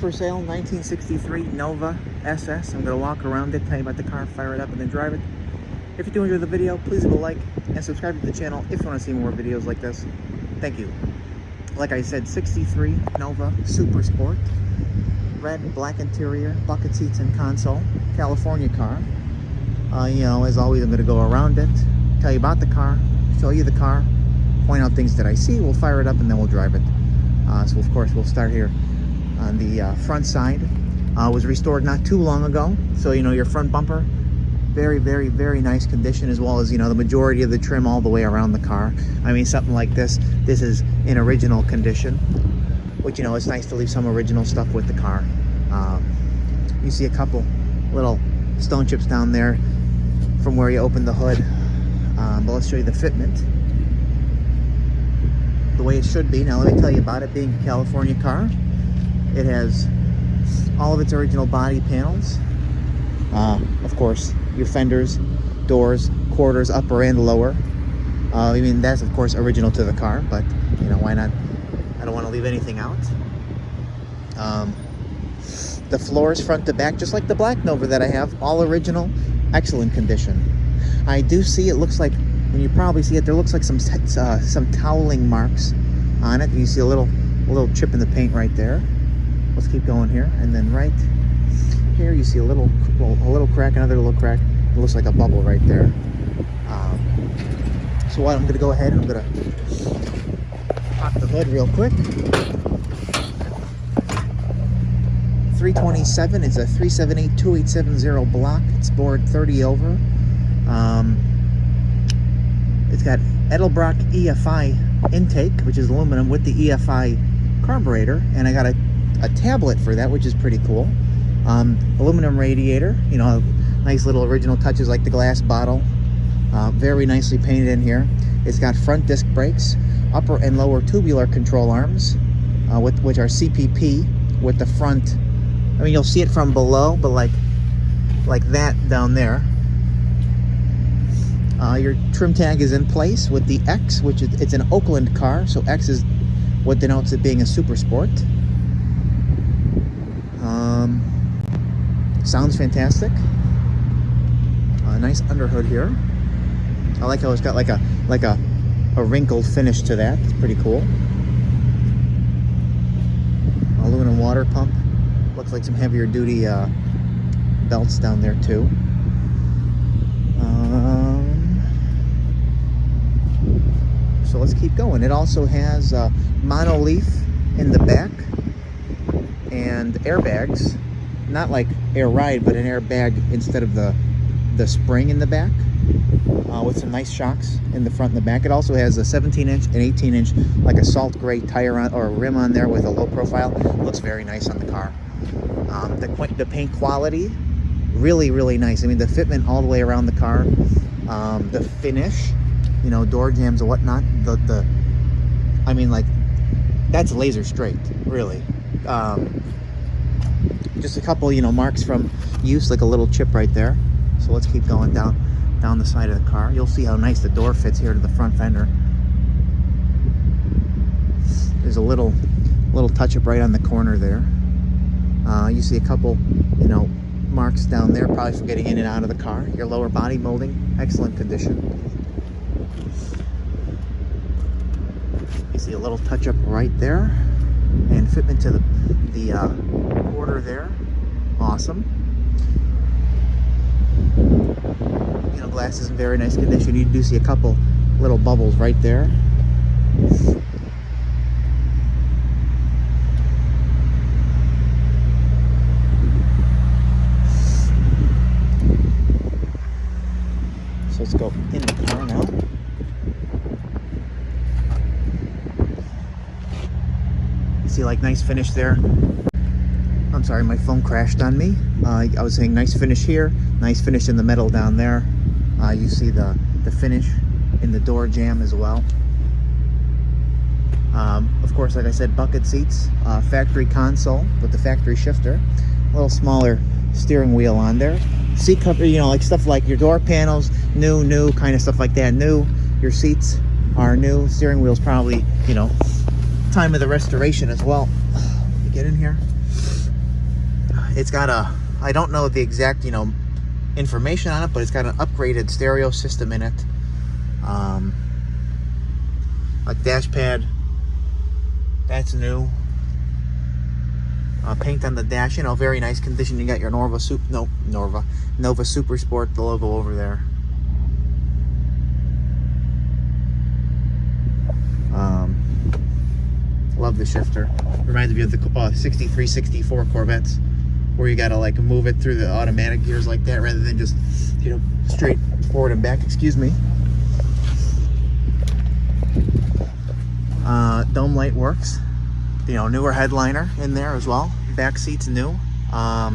for sale 1963 Nova SS. I'm going to walk around it, tell you about the car, fire it up, and then drive it. If you do enjoy the video, please leave a like and subscribe to the channel if you want to see more videos like this. Thank you. Like I said, 63 Nova Super Sport. Red and black interior, bucket seats and console. California car. You know, as always, I'm going to go around it, tell you about the car, show you the car, point out things that I see. We'll fire it up and then we'll drive it. So of course we'll start here on the front side. Was restored not too long ago, so you know your front bumper, very, very, very nice condition, as well as you know the majority of the trim all the way around the car. I mean, something like this is in original condition, which you know it's nice to leave some original stuff with the car. You see a couple little stone chips down there from where you open the hood, but let's show you the fitment the way it should be. Now let me tell you about it. Being a California car, it has all of its original body panels. Of course, your fenders, doors, quarters, upper and lower. I mean, that's of course original to the car, but you know, why not? I don't want to leave anything out. The floors front to back, just like the black Nova that I have, all original, excellent condition. I do see, it looks like, when you probably see it, there looks like some toweling marks on it. You see a little chip in the paint right there. Let's keep going here, and then right here you see a little crack, another little crack. It looks like a bubble right there. So what I'm going to go ahead and I'm going to pop the hood real quick. 327 is a 378-2870 block. It's bored 30 over. It's got Edelbrock EFI intake, which is aluminum, with the EFI carburetor, and I got a tablet for that, which is pretty cool. Aluminum radiator, you know, nice little original touches like the glass bottle. Very nicely painted in here. It's got front disc brakes, upper and lower tubular control arms, which are CPP, with the front. I mean, you'll see it from below, but like that down there. Your trim tag is in place with the X, which it's an Oakland car, so X is what denotes it being a super sport. Sounds fantastic. Nice underhood here. I like how it's got like a wrinkled finish to that. It's pretty cool. Aluminum water pump. Looks like some heavier duty belts down there too. So let's keep going. It also has monoleaf in the back and airbags, not like air ride, but an airbag instead of the spring in the back, with some nice shocks in the front and the back. It also has a 17-inch and 18-inch, like a salt gray tire on, or a rim on there with a low profile. It looks very nice on the car. The paint quality, really, really nice. I mean, the fitment all the way around the car, the finish, you know, door jambs and whatnot. I mean, like, that's laser straight, really. Just a couple, you know, marks from use, like a little chip right there. So let's keep going down the side of the car. You'll see how nice the door fits here to the front fender. There's a little touch-up right on the corner there. You see a couple, you know, marks down there, probably for getting in and out of the car. Your lower body molding, excellent condition. You see a little touch-up right there, and fitment to the quarter there. Awesome. You know, glass is in very nice condition. You do see a couple little bubbles right there. So let's go in the car now. You see, like, nice finish there. I'm sorry, my phone crashed on me. I was saying nice finish here, nice finish in the metal down there. You see the finish in the door jamb as well. Of course, like I said, bucket seats, factory console with the factory shifter, a little smaller steering wheel on there. Seat cover, you know, like stuff like your door panels, new kind of stuff like that. New, your seats are new. Steering wheel's probably, you know, time of the restoration as well. Let me get in here. it's got a, I don't know the exact, information on it, but it's got an upgraded stereo system in it. Like dash pad, that's new. Paint on the dash, very nice condition. You got your Nova Super Sport, the logo over there. Love the shifter. Reminds me of the 63, 64 Corvettes, where you gotta like move it through the automatic gears like that, rather than just straight forward and back. Excuse me. Dome light works. Newer headliner in there as well. Back seat's new. A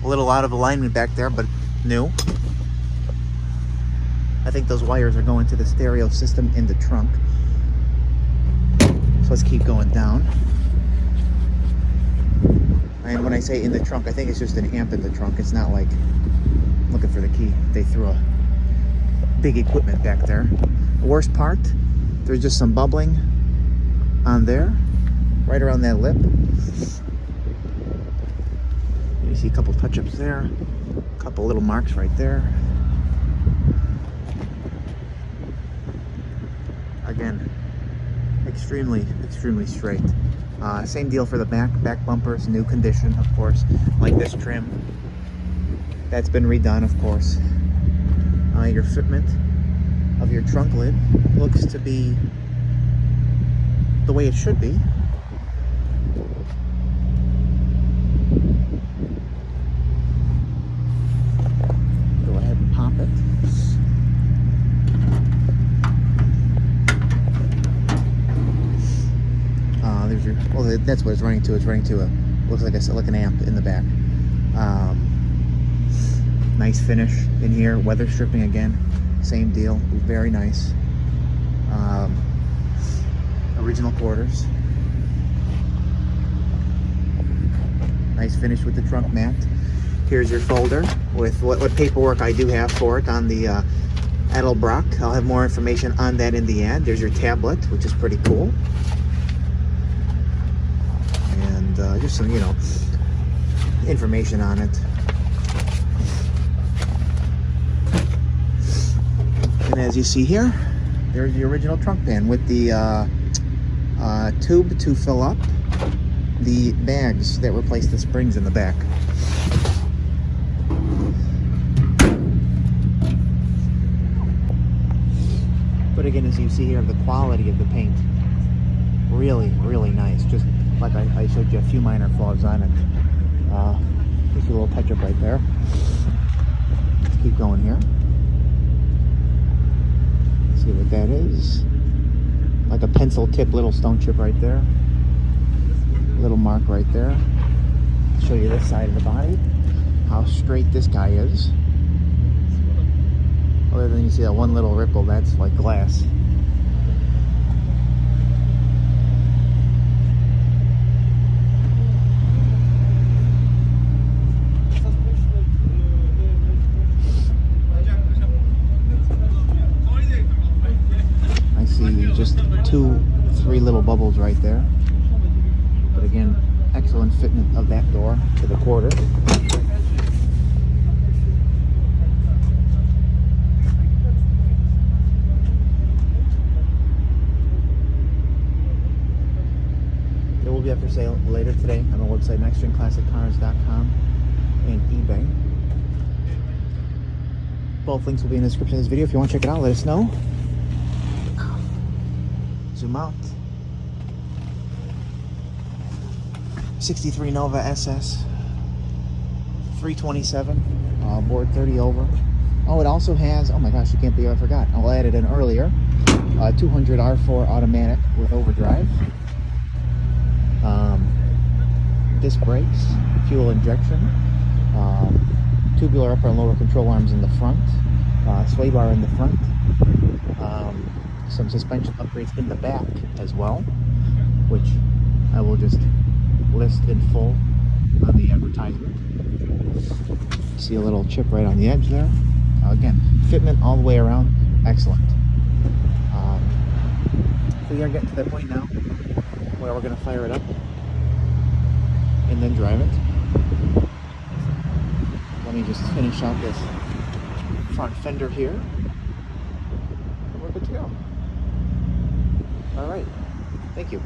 little out of alignment back there, but new. I think those wires are going to the stereo system in the trunk. So let's keep going down. And when I say in the trunk, I think it's just an amp in the trunk. It's not like looking for the key. They threw a big equipment back there. Worst part, there's just some bubbling on there, right around that lip. You see a couple touch-ups there, a couple little marks right there. Again, extremely straight. Same deal for the back bumpers, new condition, of course, like this trim. That's been redone, of course. Your fitment of your trunk lid looks to be the way it should be. Go ahead and pop it. There's your, well, that's what it's running to. It's running to a, looks like an amp in the back. Nice finish in here. Weather stripping again. Same deal. Very nice. Original quarters. Nice finish with the trunk mat. Here's your folder with what paperwork I do have for it on the Edelbrock. I'll have more information on that in the ad. There's your tablet, which is pretty cool. And just some, information on it. And as you see here, there's the original trunk pan with the tube to fill up the bags that replace the springs in the back. But again, as you see here, the quality of the paint, really nice. Just like I showed you a few minor flaws on it. Just a little touch up right there. Let's keep going here. See what that is. Like a pencil tip little stone chip right there. Little mark right there. I'll show you this side of the body. How straight this guy is. Other than you see that one little ripple, that's like glass. I see just 2-3 little bubbles right there. But again, excellent fitment of that door to the quarter. It will be up for sale later today on the website nextgenclassiccars.com and eBay. Both links will be in the description of this video. If you want to check it out, let us know. Zoom out. 63 Nova SS, 327, board 30 over. Oh, it also has, oh my gosh, you can't believe I forgot. I'll add it in earlier. 200 R4 automatic with overdrive. Disc brakes, fuel injection, tubular upper and lower control arms in the front, sway bar in the front, some suspension upgrades in the back as well, which I will just list in full on the advertisement. See a little chip right on the edge there. Again, fitment all the way around, excellent. So we are getting to that point now where we're going to fire it up and then drive it. Let me just finish out this front fender here. And we're good to go. All right. Thank you.